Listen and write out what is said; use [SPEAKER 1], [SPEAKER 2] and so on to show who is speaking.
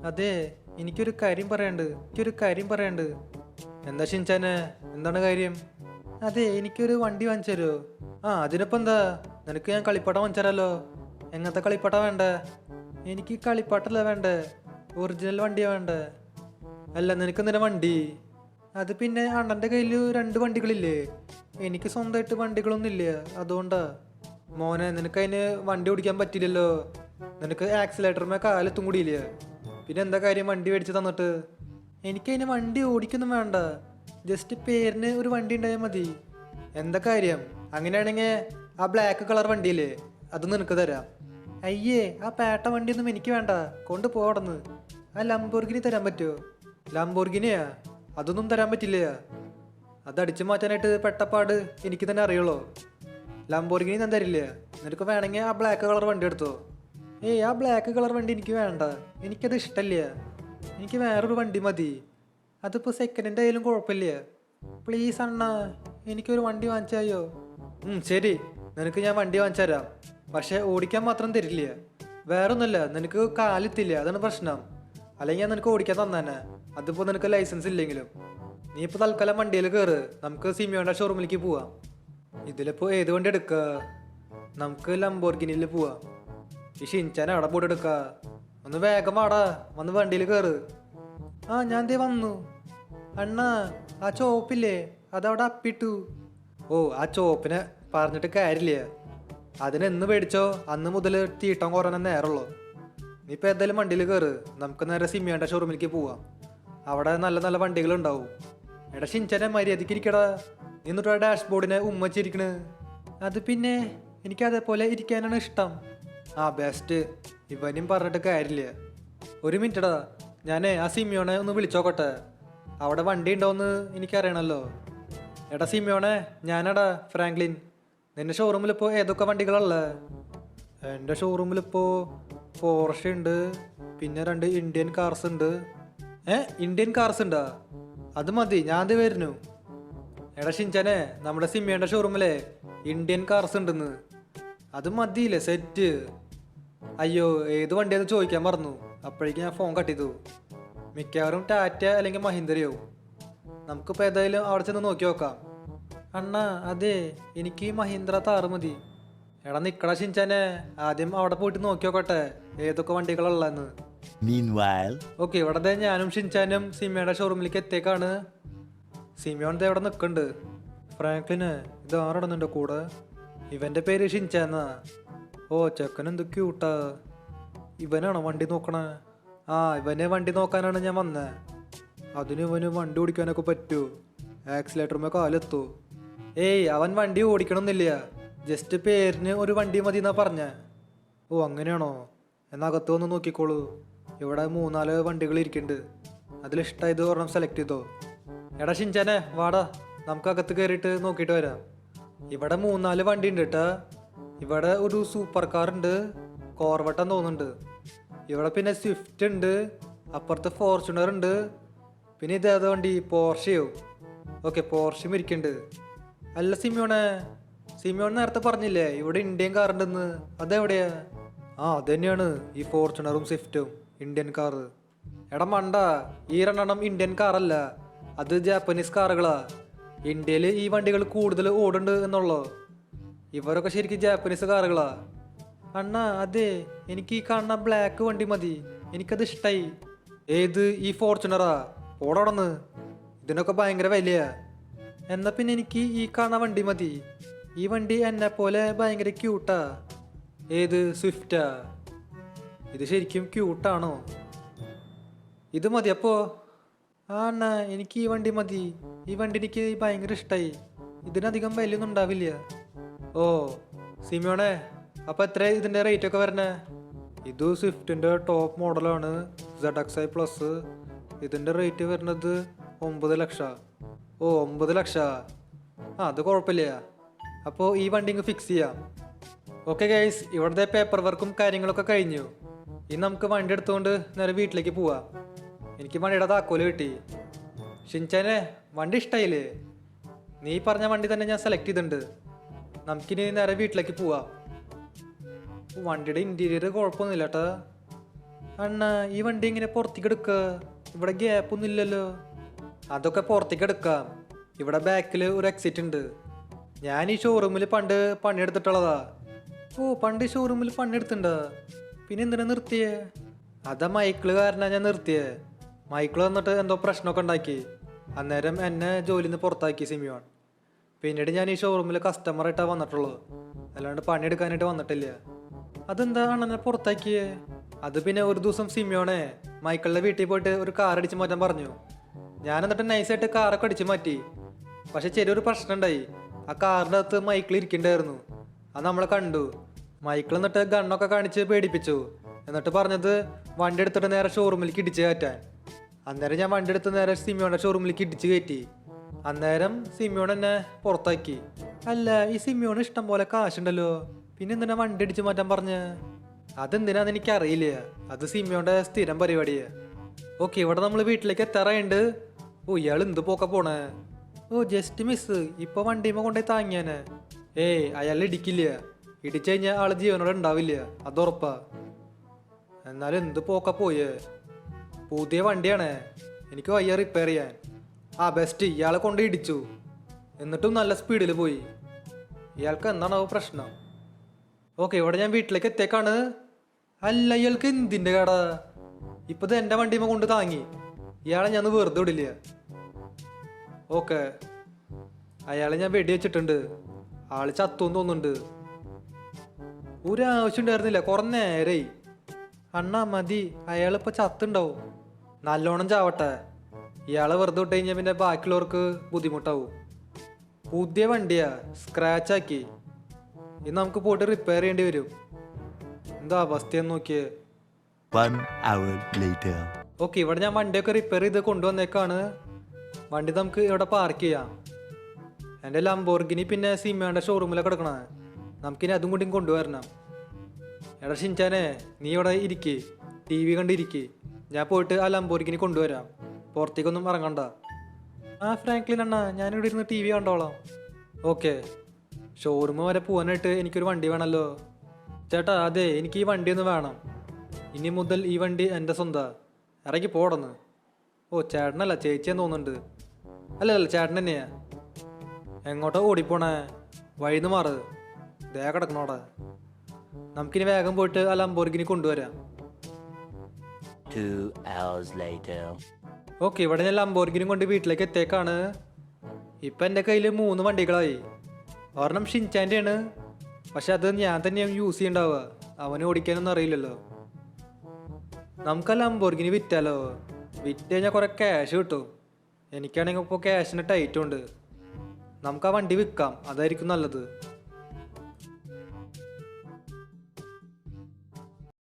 [SPEAKER 1] അതെ, എനിക്കൊരു കാര്യം പറയാണ്ട്. എന്താ ഷിൻചാനെ, എന്താണ് കാര്യം? അതെ, എനിക്കൊരു വണ്ടി വാങ്ങിച്ചു തരുമോ? ആ, അതിനിപ്പോ എന്താ, നിനക്ക് ഞാൻ കളിപ്പാട്ടം വാങ്ങിച്ചു തരാലോ. എങ്ങനത്തെ കളിപ്പാട്ടം വേണ്ടേ? എനിക്ക് കളിപ്പാട്ടല്ല വേണ്ടേ, ഒറിജിനൽ വണ്ടിയാ വേണ്ടേ. അല്ല, നിനക്ക് എന്തിനാ വണ്ടി? അത് പിന്നെ അണ്ണൻ്റെ കയ്യിൽ രണ്ട് വണ്ടികളില്ലേ, എനിക്ക് സ്വന്തമായിട്ട് വണ്ടികളൊന്നും ഇല്ല, അതുകൊണ്ടാ. മോനെ, നിനക്ക് അതിന് വണ്ടി ഓടിക്കാൻ പറ്റില്ലല്ലോ, നിനക്ക് ആക്സിലേറ്ററുമേ കാലെത്തും കൂടിയില്ല. പിന്നെ എന്താ കാര്യം വണ്ടി മേടിച്ച് തന്നിട്ട്? എനിക്കതിന് വണ്ടി ഓടിക്കൊന്നും വേണ്ട, ജസ്റ്റ് പേരിന് ഒരു വണ്ടി ഉണ്ടായാൽ മതി. എന്താ കാര്യം? അങ്ങനെയാണെങ്കിൽ ആ ബ്ലാക്ക് കളർ വണ്ടിയില്ലേ, അത് നിനക്ക് തരാം. അയ്യേ, ആ പേട്ട വണ്ടിയൊന്നും എനിക്ക് വേണ്ട, കൊണ്ട് പോടന്ന്. ആ ലംബോർഗിനി തരാൻ പറ്റുമോ? ലംബോർഗിനിയാ? അതൊന്നും തരാൻ പറ്റില്ല. അത് അടിച്ചു മാറ്റാനായിട്ട് പെട്ടപ്പാട് എനിക്ക് തന്നെ അറിയുള്ളൂ. ലംബോർഗിനി ഞാൻ തരില്ല. നിനക്ക് വേണമെങ്കിൽ ആ ബ്ലാക്ക് കളർ വണ്ടി എടുത്തോ. ഏയ്, ആ ബ്ലാക്ക് കളർ വണ്ടി എനിക്ക് വേണ്ട, എനിക്കത് ഇഷ്ടമല്ല. എനിക്ക് വേറൊരു വണ്ടി മതി, അതിപ്പോൾ സെക്കൻഡ് ഹാൻഡ് ആയാലും കുഴപ്പമില്ല. പ്ലീസ് അണ്ണ, എനിക്കൊരു വണ്ടി വാങ്ങിച്ചായോ? ശരി, നിനക്ക് ഞാൻ വണ്ടി വാങ്ങിച്ചു തരാം, പക്ഷെ ഓടിക്കാൻ മാത്രം തരില്ല. വേറൊന്നുമില്ല, നിനക്ക് കാലെത്തില്ല, അതാണ് പ്രശ്നം. അല്ലെങ്കിൽ ഞാൻ നിനക്ക് ഓടിക്കാൻ തന്നേനെ, അതിപ്പോൾ നിനക്ക് ലൈസൻസ് ഇല്ലെങ്കിലും. നീ ഇപ്പോൾ തൽക്കാലം വണ്ടിയിൽ കയറ്, നമുക്ക് സിമിയോന്റെ ഷോറൂമിലേക്ക് പോവാം. ഇതിലിപ്പോൾ ഏത് വണ്ടി എടുക്കുക? നമുക്ക് ലംബോർഗിനിയിൽ പോവാം. ഈ ഷിൻചാൻ അവിടെ പോയിട്ട് എടുക്കുക. ഒന്ന് വേഗം വാടാ, വന്ന് വണ്ടിയിൽ കയറ്. ആ, ഞാൻ ദേ വന്നു. അണ്ണാ, ആ ചോപ്പില്ലേ, അതവിടെ അപ്പിട്ടു. ഓ, ആ ചോപ്പിനെ പറഞ്ഞിട്ട് കാര്യമില്ല, അതിനെന്ന് പേടിച്ചോ അന്ന് മുതൽ തീട്ടം കുറയാൻ നേരമുള്ളൂ. നീ ഇപ്പം ഏതായാലും വണ്ടിയിൽ കയറ്, നമുക്ക് നേരെ സിമിയോന്റെ ഷോറൂമിലേക്ക് പോവാം. അവിടെ നല്ല നല്ല വണ്ടികളുണ്ടാവും. എടാ ഷിൻചാനെ, മര്യാദയ്ക്ക് ഇരിക്കടാ, നീ എന്നിട്ട് ഡാഷ്ബോർഡിനെ ഉമ്മച്ചിരിക്കണ്. അത് പിന്നെ എനിക്ക് അതേപോലെ ഇരിക്കാനാണ് ഇഷ്ടം. ആ, ബെസ്റ്റ്. ഇവനും പറഞ്ഞിട്ട് കാര്യമില്ല. ഒരു മിനിറ്റടാ, ഞാനേ ആ സിമിയോനെ ഒന്ന് വിളിച്ചോക്കട്ടെ, അവിടെ വണ്ടി ഉണ്ടോയെന്ന് എനിക്കറിയണമല്ലോ. എടാ സിമിയോനെ, ഞാനടാ ഫ്രാങ്ക്ലിൻ. നിന്റെ ഷോറൂമിലിപ്പോൾ ഏതൊക്കെ വണ്ടികളല്ലേ? എൻ്റെ ഷോറൂമിലിപ്പോൾ പോർഷ ഉണ്ട്, പിന്നെ 2 ഇന്ത്യൻ കാർസ് ഉണ്ട്. ഇന്ത്യൻ കാർസ് ഉണ്ടാ? അത് മതി, ഞാൻ അത് വരുന്നു. എടാ ഷിൻചാനെ, നമ്മുടെ സിമിയോന്റെ ഷോറൂമിലെ ഇന്ത്യൻ കാർസ് ഉണ്ടെന്ന്. അത് മതിയില്ലേ, സെറ്റ്. അയ്യോ, ഏത് വണ്ടിയാന്ന് ചോദിക്കാൻ മറന്നു, അപ്പോഴേക്കും ഞാൻ ഫോൺ കട്ട് ചെയ്തു. മിക്കവാറും ടാറ്റ അല്ലെങ്കിൽ മഹീന്ദ്രയോ. നമുക്കിപ്പോൾ ഏതായാലും അവിടെ ചെന്ന് നോക്കി നോക്കാം. അണ്ണാ, അതെ, എനിക്ക് മഹീന്ദ്ര താറ് മതി. എടാ നിക്കടാ ഷിൻചാനെ, ആദ്യം അവിടെ പോയിട്ട് നോക്കി നോക്കട്ടെ ഏതൊക്കെ വണ്ടികളുള്ളതെന്ന്. ഓക്കെ, ഇവിടെ ഞാനും ഷിൻചാനും സിമിയോന്റെ ഷോറൂമിലേക്ക് എത്തിയേക്കാണ്. സിമിയോൺ ഇവിടെ നിൽക്കുന്നുണ്ട്. ഫ്രാങ്ക്ലിന്, ഇത് ആരടന്നുണ്ടോ കൂടെ? ഇവന്റെ പേര് ഷിൻചാന്നാ. ഓ, ചെക്കൻ എന്ത് ക്യൂട്ടാ. ഇവനാണോ വണ്ടി നോക്കണേ? ആ, ഇവനെ വണ്ടി നോക്കാനാണ് ഞാൻ വന്നേ. അതിന് ഇവന് വണ്ടി ഓടിക്കാനൊക്കെ പറ്റൂ? ആക്സിലേറ്ററുമേ കാലെത്തൂ? ഏയ്, അവൻ വണ്ടി ഓടിക്കണമെന്നില്ല, ജസ്റ്റ് പേരിന് ഒരു വണ്ടി മതി എന്നാ പറഞ്ഞ. ഓ, അങ്ങനെയാണോ? എന്നാ അകത്ത് വന്ന് നോക്കിക്കോളൂ, ഇവിടെ 3-4 വണ്ടികൾ ഇരിക്കുന്നുണ്ട്, അതിലിഷ്ടമായത് ഒരെണ്ണം സെലക്ട് ചെയ്തോ. എടാ ഷിൻചാനെ, വാടാ, നമുക്ക് അകത്ത് കയറിയിട്ട് നോക്കിയിട്ട് വരാം. ഇവിടെ 3-4 വണ്ടി ഉണ്ട് കേട്ടാ. ഇവിടെ ഒരു സൂപ്പർ കാർ ഉണ്ട്, കോർവട്ടം തോന്നുന്നുണ്ട്. ഇവിടെ പിന്നെ സ്വിഫ്റ്റ് ഉണ്ട്, അപ്പുറത്ത് ഫോർച്യൂണർ ഉണ്ട്, പിന്നെ ഇതേത് വണ്ടി, പോർഷയോ? ഓക്കെ, പോർഷയും ഇരിക്കുന്നുണ്ട്. അല്ല സിമിയോൺ നേരത്തെ പറഞ്ഞില്ലേ ഇവിടെ ഇന്ത്യൻ കാർ ഉണ്ടെന്ന്, അതെവിടെയാ? ആ, അത് തന്നെയാണ് ഈ ഫോർച്യൂണറും സ്വിഫ്റ്റും, ഇന്ത്യൻ കാറ്. എടാ മണ്ട, ഈ 2 ഇന്ത്യൻ കാറല്ല, അത് ജാപ്പനീസ് കാറുകളാ. ഇന്ത്യയിൽ ഈ വണ്ടികൾ കൂടുതൽ ഓടുന്നുണ്ട് എന്നുള്ളോ. ഇവരൊക്കെ ശരിക്കും ജാപ്പനീസ് കാറുകളാ. അണ്ണാ, അതെ, എനിക്ക് ഈ കാണുന്ന ബ്ലാക്ക് വണ്ടി മതി, എനിക്കത് ഇഷ്ടായി. ഏത്, ഈ ഫോർച്യൂണറാ? ഓടോടന്ന്, ഇതിനൊക്കെ ഭയങ്കര വിലയാ. എന്നാ പിന്നെ എനിക്ക് ഈ കാണുന്ന വണ്ടി മതി, ഈ വണ്ടി എന്നെ പോലെ ഭയങ്കര ക്യൂട്ടാ. ഏത്, സ്വിഫ്റ്റാ? ഇത് ശരിക്കും ക്യൂട്ടാണോ? ഇത് മതി അപ്പോ? ആ അണ്ണാ, എനിക്ക് ഈ വണ്ടി മതി, ഈ വണ്ടി എനിക്ക് ഭയങ്കര ഇഷ്ടമായി, ഇതിനധികം വിലയൊന്നും ഉണ്ടാവില്ല. ഓ സിമിയോണേ, അപ്പം എത്ര ഇതിൻ്റെ റേറ്റ് ഒക്കെ വരണേ? ഇത് സ്വിഫ്റ്റിൻ്റെ ടോപ്പ് മോഡലാണ്, ZXi പ്ലസ്. ഇതിൻ്റെ റേറ്റ് വരുന്നത് 9 ലക്ഷം. ഓ, 9 ലക്ഷം. ആ, അത് കുഴപ്പമില്ല. അപ്പോൾ ഈ വണ്ടി ഇങ്ങ് ഫിക്സ് ചെയ്യാം. ഓക്കെ ഗൈസ്, ഇവിടുത്തെ പേപ്പർ വർക്കും കാര്യങ്ങളൊക്കെ കഴിഞ്ഞു. ഇനി നമുക്ക് വണ്ടി എടുത്തുകൊണ്ട് നേരെ വീട്ടിലേക്ക് പോവാം. എനിക്ക് വണ്ടിയുടെ താക്കോല് കിട്ടി. ഷിൻചാനെ, വണ്ടി ഇഷ്ടമായില്ലേ? നീ പറഞ്ഞ വണ്ടി തന്നെ ഞാൻ സെലക്ട് ചെയ്തിട്ടുണ്ട്. നമുക്കിനി നേരെ വീട്ടിലേക്ക് പോവാം. വണ്ടിയുടെ ഇൻറ്റീരിയർ കുഴപ്പമൊന്നുമില്ല കേട്ടാ. അണ്ണ ഈ വണ്ടി ഇങ്ങനെ പുറത്തേക്ക് എടുക്ക, ഇവിടെ ഗ്യാപ്പൊന്നും ഇല്ലല്ലോ. അതൊക്കെ പുറത്തേക്ക് എടുക്കാം, ഇവിടെ ബാക്കിൽ ഒരു എക്സിറ്റ് ഉണ്ട്. ഞാൻ ഈ ഷോറൂമിൽ പണ്ട് പണിയെടുത്തിട്ടുള്ളതാ. ഓ, പണ്ട് ഈ ഷോറൂമിൽ പണിയെടുത്തിട്ടുണ്ടോ? പിന്നെ എന്തിനാ നിർത്തിയേ? അതാ മൈക്കിള് കാരനാ ഞാൻ നിർത്തിയേ. മൈക്കിള് വന്നിട്ട് എന്തോ പ്രശ്നമൊക്കെ ഉണ്ടാക്കി. അന്നേരം എന്നെ ജോലിയിൽ നിന്ന് പുറത്താക്കി സിമിയോൺ. പിന്നീട് ഞാൻ ഈ ഷോറൂമിൽ കസ്റ്റമറായിട്ടാണ് വന്നിട്ടുള്ളത്, അല്ലാണ്ട് പണിയെടുക്കാനായിട്ട് വന്നിട്ടില്ല. അതെന്താ അണ്ണനെ പുറത്താക്കിയേ? അത് പിന്നെ ഒരു ദിവസം സിമിയോണെ മൈക്കിളിൻ്റെ വീട്ടിൽ പോയിട്ട് ഒരു കാർ അടിച്ച് മാറ്റാൻ പറഞ്ഞു. ഞാൻ എന്നിട്ട് നൈസായിട്ട് കാറൊക്കെ അടിച്ച് മാറ്റി. പക്ഷെ ചെറിയൊരു പ്രശ്നം ഉണ്ടായി. ആ കാറിൻ്റെ അകത്ത് മൈക്കിൾ ഇരിക്കണ്ടായിരുന്നു. അത് നമ്മളെ കണ്ടു. മൈക്കിൾ എന്നിട്ട് ഗണ്ണൊക്കെ കാണിച്ച് പേടിപ്പിച്ചു. എന്നിട്ട് പറഞ്ഞത് വണ്ടി എടുത്തിട്ട് നേരെ ഷോറൂമിലേക്ക് ഇടിച്ച് കയറ്റാൻ. അന്നേരം ഞാൻ വണ്ടി എടുത്ത് നേരെ സിമിയോണിൻ്റെ ഷോറൂമിലേക്ക് ഇടിച്ച് കയറ്റി. അന്നേരം സിമിയോൺ എന്നെ പുറത്താക്കി. അല്ല, ഈ സിമിയോണ് ഇഷ്ടം പോലെ കാശുണ്ടല്ലോ, പിന്നെ എന്തിനാ വണ്ടി അടിച്ച് മാറ്റാൻ പറഞ്ഞ്? അതെന്തിനാന്ന് എനിക്കറിയില്ല, അത് സിമിയോന്റെ സ്ഥിരം പരിപാടിയാ. ഓക്കെ, ഇവിടെ നമ്മൾ വീട്ടിലേക്ക് എത്താറായുണ്ട്. ഓ, ഇയാൾ എന്ത് പോക്ക പോണേ? ഓ, ജസ്റ്റ് മിസ്, ഇപ്പൊ വണ്ടിയുമ്പോ കൊണ്ടുപോയി താങ്ങിയാന്. ഏയ്, അയാൾ ഇടിക്കില്ല. ഇടിച്ചു കഴിഞ്ഞാൽ ആള് ജീവനോടെ ഉണ്ടാവില്ല, അതുറപ്പാ. എന്നാലും എന്ത് പോക്ക പോയേ? പുതിയ വണ്ടിയാണ്, എനിക്ക് വയ്യ റിപ്പയർ ചെയ്യാൻ. ആ ബെസ്റ്റ്, ഇയാളെ കൊണ്ട് ഇടിച്ചു, എന്നിട്ടും നല്ല സ്പീഡിൽ പോയി. ഇയാൾക്ക് എന്താണാവോ പ്രശ്നം? ഓക്കെ, ഇവിടെ ഞാൻ വീട്ടിലേക്ക് എത്തേക്കാണ്. അല്ല, ഇയാൾക്ക് എന്തിൻ്റെ കട? ഇപ്പത് എൻ്റെ വണ്ടിയുമ്മ കൊണ്ട് താങ്ങി. ഇയാളെ ഞാൻ വെറുതെ വിടില്ല. ഓക്കെ, അയാളെ ഞാൻ വെടി വെച്ചിട്ടുണ്ട്. ആള് ചത്തുന്ന് തോന്നുന്നുണ്ട്. ഒരാവശ്യം ഉണ്ടായിരുന്നില്ല, കുറെ നേരായി. അണ്ണാ മതി, അയാളിപ്പോൾ ചത്തുണ്ടാവും. നല്ലോണം ചാവട്ടെ. ഇയാളെ വെറുതെ വിട്ട് കഴിഞ്ഞാൽ പിന്നെ ബാക്കിയുള്ളവർക്ക് ബുദ്ധിമുട്ടാവും. പുതിയ വണ്ടിയാ, സ്ക്രാച്ച് ആക്കി. ഇനി നമുക്ക് പോയിട്ട് റിപ്പയർ ചെയ്യേണ്ടി വരും. എന്താ അവസ്ഥയെന്ന് നോക്കിയേ. ഓക്കെ, ഇവിടെ ഞാൻ വണ്ടിയൊക്കെ റിപ്പയർ ചെയ്ത് കൊണ്ടുവന്നേക്കാണ്. വണ്ടി നമുക്ക് ഇവിടെ പാർക്ക് ചെയ്യാം. എൻ്റെ ലംബോർഗിനി പിന്നെ സിമിയോന്റെ ഷോറൂമിലൊക്കെ കിടക്കണേ. നമുക്കിനി അതും കൂടി കൊണ്ടുവരണം. എടാ ഷിൻചാനെ, നീ ഇവിടെ ഇരിക്കേ, TV കണ്ടിരിക്കേ. ഞാൻ പോയിട്ട് ആ ലംബോർഗിനി കൊണ്ടുവരാം, പുറത്തേക്കൊന്നും ഇറങ്ങണ്ട. ആ ഫ്രാങ്ക്ലിൻ അണ്ണാ, ഞാനിവിടെ ഇരുന്ന് TV കണ്ടോളാം. ഓക്കെ, ഷോറൂം വരെ പോകാനായിട്ട് എനിക്കൊരു വണ്ടി വേണമല്ലോ. ചേട്ടാ, അതെ, എനിക്ക് ഈ വണ്ടിയൊന്ന് വേണം. ഇനി മുതൽ ഈ വണ്ടി എൻ്റെ സ്വന്തം. ഇറങ്ങി പോടന്ന്. ഓ, ചേട്ടനല്ല, ചേച്ചിയെന്ന് തോന്നുന്നുണ്ട്. അല്ല, ചേട്ടൻ തന്നെയാ. എങ്ങോട്ടാ ഓടിപ്പോണേ? വഴിന്ന് മാറ്, ദേ കിടക്കണോടെ. നമുക്കിനി വേഗം പോയിട്ട് ആ ലംബോർഗിനി കൊണ്ടുവരാം. ഓക്കെ, ഇവിടെ ഞാൻ ലംബോർഗിനി കൊണ്ട് വീട്ടിലേക്ക് എത്തേക്കാണ്. ഇപ്പം എൻ്റെ കയ്യിൽ 3 വണ്ടികളായി. ഒരെണ്ണം ഷിൻചാൻ്റെ ആണ്, പക്ഷെ അത് ഞാൻ തന്നെയാണ് യൂസ് ചെയ്യണ്ടാവുക. അവന് ഓടിക്കാനൊന്നും അറിയില്ലല്ലോ. നമുക്ക് ആ ലംബോർഗിനി വിറ്റാലോ? വിറ്റ് കഴിഞ്ഞാൽ കുറേ ക്യാഷ് കിട്ടും. എനിക്കാണെങ്കിൽ ഇപ്പോൾ ക്യാഷിന് ടൈറ്റും ഉണ്ട്. നമുക്ക് ആ വണ്ടി വിൽക്കാം, അതായിരിക്കും നല്ലത്.